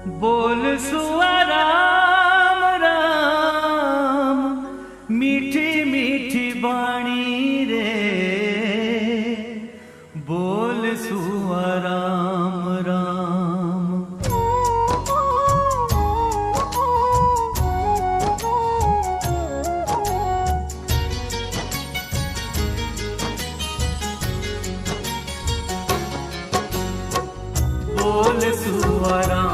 बोल सुआ राम राम, मीठी मीठी बाणी रे। बोल सुआ राम राम। बोल सुआ राम